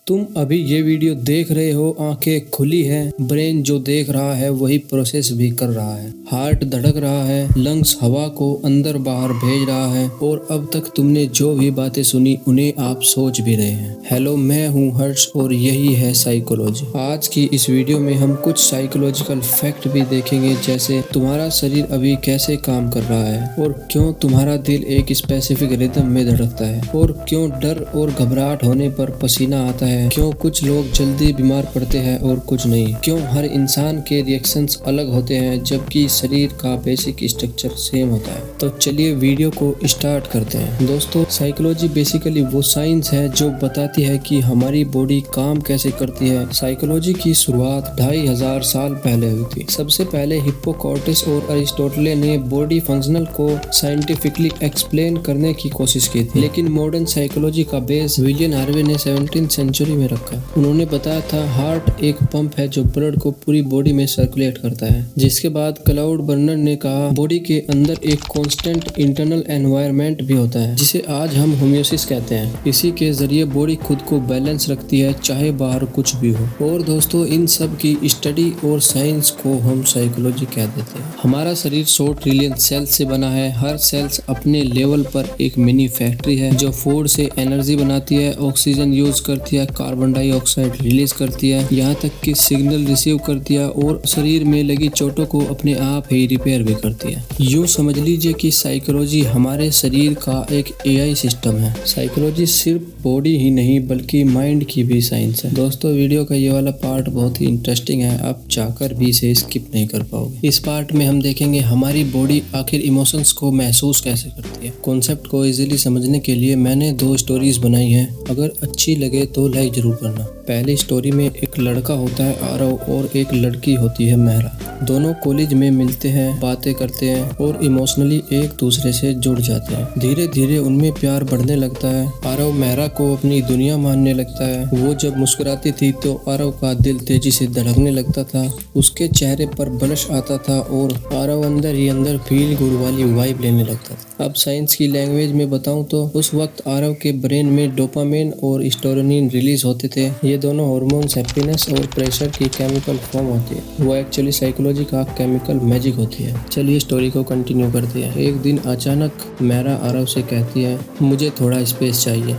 तुम अभी ये वीडियो देख रहे हो, आंखें खुली है, ब्रेन जो देख रहा है वही प्रोसेस भी कर रहा है, हार्ट धड़क रहा है, लंग्स हवा को अंदर बाहर भेज रहा है और अब तक तुमने जो भी बातें सुनी उन्हें आप सोच भी रहे हैं। हेलो, मैं हूँ हर्ष और यही है साइकोलॉजी। आज की इस वीडियो में हम कुछ साइकोलॉजिकल फैक्ट भी देखेंगे, जैसे तुम्हारा शरीर अभी कैसे काम कर रहा है और क्यों तुम्हारा दिल एक स्पेसिफिक रिदम में धड़कता है और क्यों डर और घबराहट होने पर पसीना आता है, क्यों कुछ लोग जल्दी बीमार पड़ते हैं और कुछ नहीं, क्यों हर इंसान के रिएक्शंस अलग होते हैं जबकि शरीर का बेसिक स्ट्रक्चर सेम होता है। तो चलिए वीडियो को स्टार्ट करते हैं। दोस्तों, साइकोलॉजी बेसिकली वो साइंस है जो बताती है कि हमारी बॉडी काम कैसे करती है। साइकोलॉजी की शुरुआत 2500 साल पहले हुई थी। सबसे पहले हिप्पोक्रेटिस और अरिस्टोटल ने बॉडी फंक्शनल को साइंटिफिकली एक्सप्लेन करने की कोशिश की थी, लेकिन मॉडर्न साइकोलॉजी का बेस विलियम हार्वे ने 17th सेंचुरी में रखा। उन्होंने बताया था हार्ट एक पंप है जो ब्लड को पूरी बॉडी में सर्कुलेट करता है। जिसके बाद क्लाउड बर्नर ने कहा बॉडी के अंदर एक कांस्टेंट इंटरनल एनवायरनमेंट भी होता है, जिसे आज हम होम्योसिस कहते हैं। इसी के जरिए बॉडी खुद को बैलेंस रखती है, चाहे बाहर कुछ भी हो। और दोस्तों, इन सब की स्टडी और साइंस को हम साइकोलॉजी कह देते हैं। हमारा शरीर 100 ट्रिलियन सेल से बना है। हर सेल्स अपने लेवल पर एक मिनी फैक्ट्री है जो फूड से एनर्जी बनाती है, ऑक्सीजन यूज करती है, कार्बन डाइऑक्साइड रिलीज करती है, यहाँ तक कि सिग्नल रिसीव करती है और शरीर में लगी चोटों को अपने आप ही रिपेयर भी करती है। यूँ समझ लीजिए कि साइकोलॉजी हमारे शरीर का एक एआई सिस्टम है। साइकोलॉजी सिर्फ बॉडी ही नहीं बल्कि माइंड की भी साइंस है। दोस्तों, वीडियो का ये वाला पार्ट बहुत ही इंटरेस्टिंग है, आप चाहकर भी इसे स्किप नहीं कर पाओगे। इस पार्ट में हम देखेंगे हमारी बॉडी आखिर इमोशंस को महसूस कैसे करती है। कॉन्सेप्ट को इजीली समझने के लिए मैंने 2 स्टोरीज बनाई हैं, अगर अच्छी लगे तो लाइक जरूर करना। पहली स्टोरी में एक लड़का होता है आरव और एक लड़की होती है मेहरा। दोनों कॉलेज में मिलते हैं, बातें करते हैं और इमोशनली एक दूसरे से जुड़ जाते हैं। धीरे धीरे उनमें प्यार बढ़ने लगता है। आरव मेहरा को अपनी दुनिया मानने लगता है। वो जब मुस्कुराती थी तो आरव का दिल तेजी से धड़कने लगता था, उसके चेहरे पर ब्लश आता था और आरव अंदर ही अंदर फील गुड वाली वाइब लेने लगता था। अब साइंस की लैंग्वेज में बताऊं तो उस वक्त आरव के ब्रेन में डोपामिन और स्टेरोनिन रिलीज होते थे। ये दोनों हार्मोन्स हैप्पीनेस और प्रेशर की केमिकल फॉर्म होती है। वो एक्चुअली साइकोलॉजी का केमिकल मैजिक होती है। चलिए स्टोरी को कंटिन्यू करते हैं। एक दिन अचानक मेहरा आरव से कहती है मुझे थोड़ा स्पेस चाहिए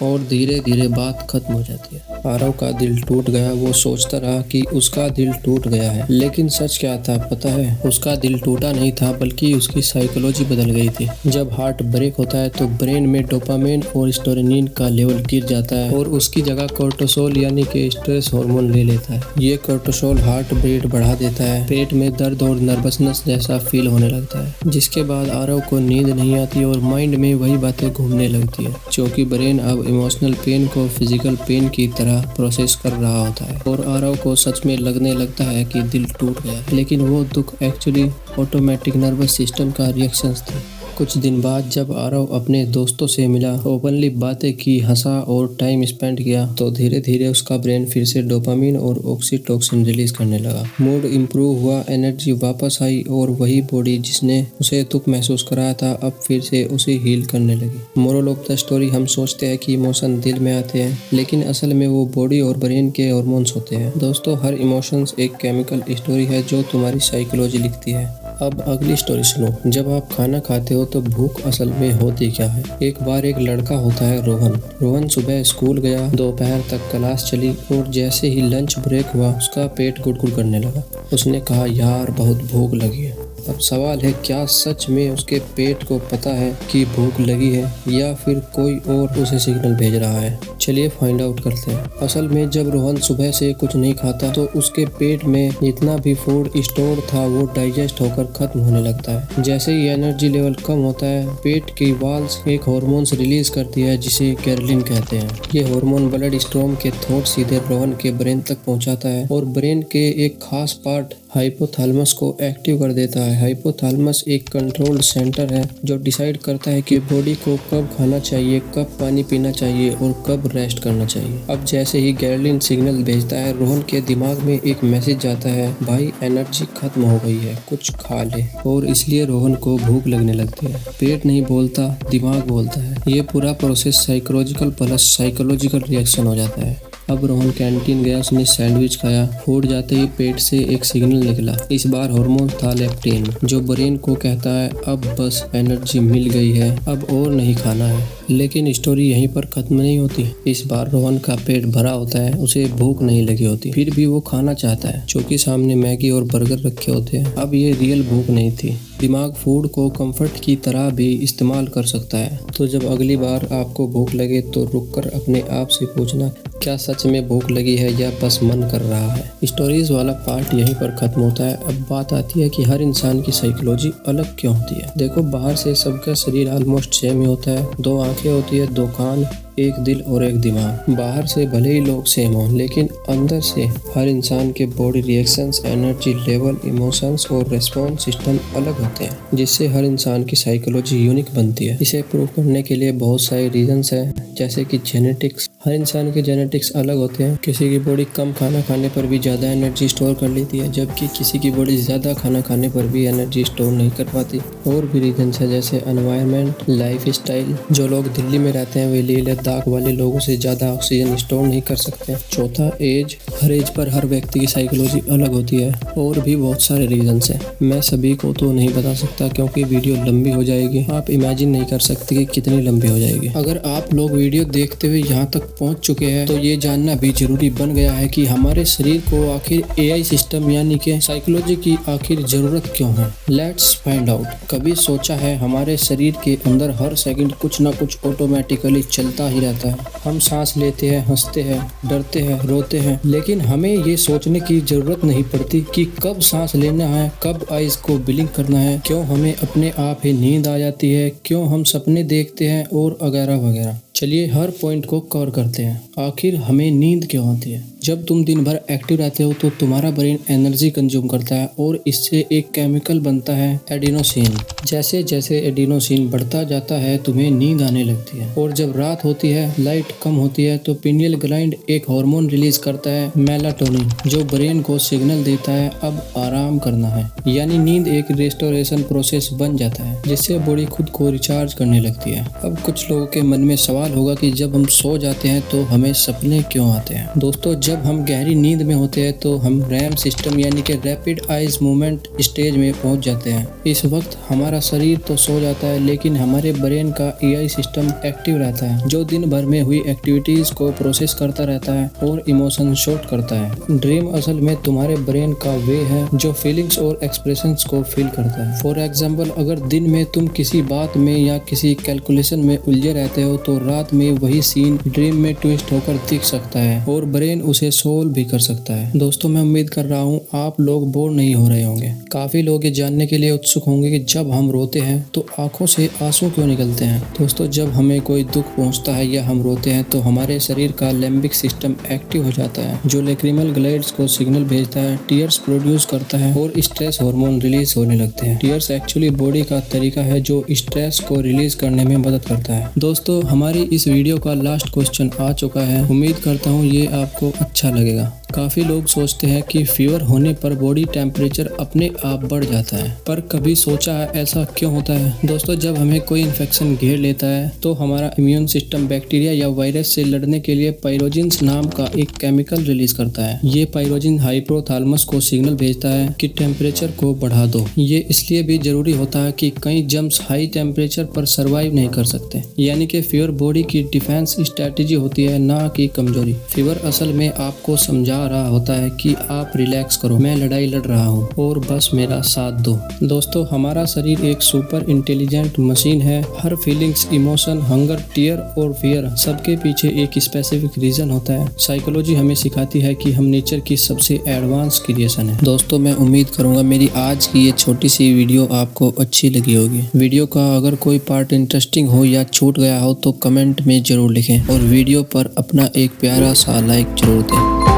और धीरे धीरे बात खत्म हो जाती है। आरव का दिल टूट गया। वो सोचता रहा कि उसका दिल टूट गया है, लेकिन सच क्या था पता है? उसका दिल टूटा नहीं था बल्कि उसकी साइकोलॉजी बदल गई थी। जब हार्ट ब्रेक होता है तो ब्रेन में डोपामिन और स्टेरोनिन का लेवल गिर जाता है और उसकी जगह कोर्टिसोल यानी कि स्ट्रेस हार्मोन ले लेता है। ये कोर्टिसोल हार्ट रेट बढ़ा देता है, पेट में दर्द और नर्वसनेस जैसा फील होने लगता है, जिसके बाद आरव को नींद नहीं आती और माइंड में वही बातें घूमने लगती है, क्योंकि ब्रेन अब इमोशनल पेन को फिजिकल पेन की तरह प्रोसेस कर रहा होता है। और आरव को सच में लगने लगता है कि दिल टूट गया, लेकिन वो दुख एक्चुअली ऑटोमेटिक नर्वस सिस्टम का रिएक्शंस थे। कुछ दिन बाद जब आरव अपने दोस्तों से मिला, ओपनली बातें की, हंसा और टाइम स्पेंड किया, तो धीरे धीरे उसका ब्रेन फिर से डोपामिन और ऑक्सीटोसिन रिलीज करने लगा। मूड इम्प्रूव हुआ, एनर्जी वापस आई और वही बॉडी जिसने उसे दुख महसूस कराया था अब फिर से उसे हील करने लगी। मोरल ऑफ द स्टोरी, हम सोचते हैं कि इमोशन दिल में आते हैं, लेकिन असल में वो बॉडी और ब्रेन के हार्मोन्स होते हैं। दोस्तों, हर इमोशंस एक केमिकल स्टोरी है जो तुम्हारी साइकोलॉजी लिखती है। अब अगली स्टोरी सुनो। जब आप खाना खाते हो तो भूख असल में होती क्या है? एक बार एक लड़का होता है रोहन। रोहन सुबह स्कूल गया, दोपहर तक क्लास चली और जैसे ही लंच ब्रेक हुआ उसका पेट गुड़गुड़ करने लगा। उसने कहा यार बहुत भूख लगी है। अब सवाल है, क्या सच में उसके पेट को पता है कि भूख लगी है या फिर कोई और उसे सिग्नल भेज रहा है? चलिए फाइंड आउट करते हैं। असल में जब रोहन सुबह से कुछ नहीं खाता तो उसके पेट में जितना भी फूड स्टोर था वो डाइजेस्ट होकर खत्म होने लगता है। जैसे ही एनर्जी लेवल कम होता है, पेट की वाल्स एक हार्मोन्स रिलीज करती है जिसे ग्रेलिन कहते हैं। ये हार्मोन ब्लड स्ट्रीम के थॉट सीधे रोहन के ब्रेन तक पहुंचाता है और ब्रेन के एक खास पार्ट हाइपोथैलेमस को एक्टिव कर देता है। हाइपोथैलेमस एक कंट्रोल सेंटर है जो डिसाइड करता है कि बॉडी को कब खाना चाहिए, कब पानी पीना चाहिए और कब रेस्ट करना चाहिए। अब जैसे ही ग्रेलिन सिग्नल भेजता है, रोहन के दिमाग में एक मैसेज जाता है, भाई एनर्जी खत्म हो गई है, कुछ खा ले। और इसलिए रोहन को भूख लगने लगती है। पेट नहीं बोलता, दिमाग बोलता है। ये पूरा process psychological plus psychological reaction हो जाता है। अब रोहन कैंटीन गया, उसने सैंडविच खाया। फूड जाते ही पेट से एक सिग्नल निकला। इस बार हार्मोन था लेप्टिन, जो ब्रेन को कहता है अब बस एनर्जी मिल गई है, अब और नहीं खाना है। लेकिन स्टोरी यहीं पर खत्म नहीं होती। इस बार रोहन का पेट भरा होता है, उसे भूख नहीं लगी होती, फिर भी वो खाना चाहता है, क्योंकि सामने मैगी और बर्गर रखे होते हैं। अब ये रियल भूख नहीं थी। दिमाग फूड को कंफर्ट की तरह भी इस्तेमाल कर सकता है। तो जब अगली बार आपको भूख लगे तो रुककर अपने आप से पूछना, क्या सच में भूख लगी है या बस मन कर रहा है। स्टोरीज वाला पार्ट यहीं पर खत्म होता है। अब बात आती है कि हर इंसान की साइकोलॉजी अलग क्यों होती है। देखो, बाहर से सबका शरीर ऑलमोस्ट सेम ही होता है। 2 आंखें होती है, 2 कान, एक दिल और एक दिमाग। बाहर से भले ही लोग सेम हों, लेकिन अंदर से हर इंसान के body reactions, energy level, emotions और रेस्पॉन्स सिस्टम अलग होते हैं, जिससे हर इंसान की साइकोलॉजी यूनिक बनती है। इसे प्रूव करने के लिए बहुत सारे रीजंस हैं, जैसे कि जेनेटिक्स। हर इंसान के जेनेटिक्स अलग होते हैं। किसी की बॉडी कम खाना खाने पर भी ज़्यादा एनर्जी स्टोर कर लेती है, जबकि किसी की बॉडी ज़्यादा खाना खाने पर भी एनर्जी स्टोर नहीं कर पाती। और भी रीजंस है, जैसे एनवायरनमेंट, लाइफ स्टाइल। जो लोग दिल्ली में रहते हैं वे लेह लद्दाख वाले लोगों से ज़्यादा ऑक्सीजन स्टोर नहीं कर सकते। चौथा, एज। हर एज पर हर व्यक्ति की साइकोलॉजी अलग होती है। और भी बहुत सारे रीजंस हैं, मैं सभी को तो नहीं बता सकता क्योंकि वीडियो लंबी हो जाएगी। आप इमेजिन नहीं कर सकते कि कितनी लंबी हो जाएगी। अगर आप लोग वीडियो देखते हुए यहाँ तक पहुँच चुके हैं तो ये जानना भी जरूरी बन गया है कि हमारे शरीर को आखिर एआई सिस्टम यानी कि साइकोलॉजी की आखिर जरूरत क्यों है। Let's find out. कभी सोचा है हमारे शरीर के अंदर हर सेकंड कुछ ना कुछ ऑटोमेटिकली चलता ही रहता है। हम सांस लेते हैं, हंसते हैं, डरते हैं, रोते हैं, लेकिन हमें ये सोचने की जरूरत नहीं पड़ती कि कब सांस लेना है, कब आइज को ब्लिंक करना है, क्यों हमें अपने आप ही नींद आ जाती है, क्यों हम सपने देखते हैं और वगैरह वगैरह। चलिए हर पॉइंट को कवर करते हैं। आखिर हमें नींद क्यों आती है। जब तुम दिन भर एक्टिव रहते हो तो तुम्हारा ब्रेन एनर्जी कंज्यूम करता है और इससे एक केमिकल बनता है एडिनोसिन। जैसे जैसे एडिनोसिन बढ़ता जाता है तुम्हें नींद आने लगती है। और जब रात होती है, लाइट कम होती है, तो पिनियल ग्लैंड एक हार्मोन रिलीज करता है मेलाटोनिन, जो ब्रेन को सिग्नल देता है अब आराम करना है। यानी नींद एक रेस्टोरेशन प्रोसेस बन जाता है, जिससे बॉडी खुद को रिचार्ज करने लगती है। अब कुछ लोगों के मन में सवाल होगा कि जब हम सो जाते हैं तो हमें सपने क्यों आते हैं। दोस्तों, जब हम गहरी नींद में होते हैं तो हम रैम सिस्टम यानी कि रैपिड आइज मूवमेंट स्टेज में पहुंच जाते हैं। इस वक्त हमारा शरीर तो सो जाता है, लेकिन हमारे ब्रेन का एआई सिस्टम एक्टिव रहता है, जो दिन भर में हुई एक्टिविटीज को प्रोसेस करता रहता है और इमोशन शॉट करता है। ड्रीम असल में तुम्हारे ब्रेन का वे है जो फीलिंग्स और एक्सप्रेशंस को फील करता है। फॉर एग्जाम्पल, अगर दिन में तुम किसी बात में या किसी कैलकुलेशन में उलझे रहते हो तो रात में वही सीन ड्रीम में ट्विस्ट होकर दिख सकता है और ब्रेन उसे सोल्व भी कर सकता है। दोस्तों, मैं उम्मीद कर रहा हूँ आप लोग बोर नहीं हो रहे होंगे। काफी लोग ये जानने के लिए उत्सुक होंगे कि जब हम रोते हैं तो आंखों से आंसू क्यों निकलते हैं। दोस्तों, जब हमें कोई दुख पहुंचता है या हम रोते हैं तो हमारे शरीर का लिम्बिक सिस्टम एक्टिव हो जाता है, जो लैक्रिमल ग्लैंड्स को सिग्नल भेजता है, टीयर्स प्रोड्यूस करता है और स्ट्रेस हार्मोन रिलीज होने लगते हैं। टीयर्स एक्चुअली बॉडी का तरीका है जो स्ट्रेस को रिलीज करने में मदद करता है। दोस्तों, हमारी इस वीडियो का लास्ट क्वेश्चन आ चुका है। उम्मीद करता हूँ ये आपको अच्छा लगेगा। काफ़ी लोग सोचते हैं कि फीवर होने पर बॉडी टेम्परेचर अपने आप बढ़ जाता है, पर कभी सोचा है ऐसा क्यों होता है। दोस्तों, जब हमें कोई इन्फेक्शन घेर लेता है तो हमारा इम्यून सिस्टम बैक्टीरिया या वायरस से लड़ने के लिए पाइरोजिन्स नाम का एक केमिकल रिलीज करता है। ये पाइरोजिन हाइपोथैलेमस को सिग्नल भेजता है कि टेम्परेचर को बढ़ा दो। ये इसलिए भी जरूरी होता है कि कई जर्म्स हाई टेम्परेचर पर सर्वाइव नहीं कर सकते। यानी कि फीवर बॉडी की डिफेंस स्ट्रेटेजी होती है, ना कि कमजोरी। फीवर असल में आपको समझा रहा होता है कि आप रिलैक्स करो, मैं लड़ाई लड़ रहा हूँ और बस मेरा साथ दो। दोस्तों, हमारा शरीर एक सुपर इंटेलिजेंट मशीन है। हर फीलिंग्स, इमोशन, हंगर, टियर और फियर सबके पीछे एक स्पेसिफिक रीजन होता है। साइकोलॉजी हमें सिखाती है कि हम नेचर की सबसे एडवांस क्रिएशन है। दोस्तों, मैं उम्मीद करूंगा मेरी आज की ये छोटी सी वीडियो आपको अच्छी लगी होगी। वीडियो का अगर कोई पार्ट इंटरेस्टिंग हो या छूट गया हो तो कमेंट में जरूर लिखें और वीडियो पर अपना एक प्यारा सा लाइक जरूर दें।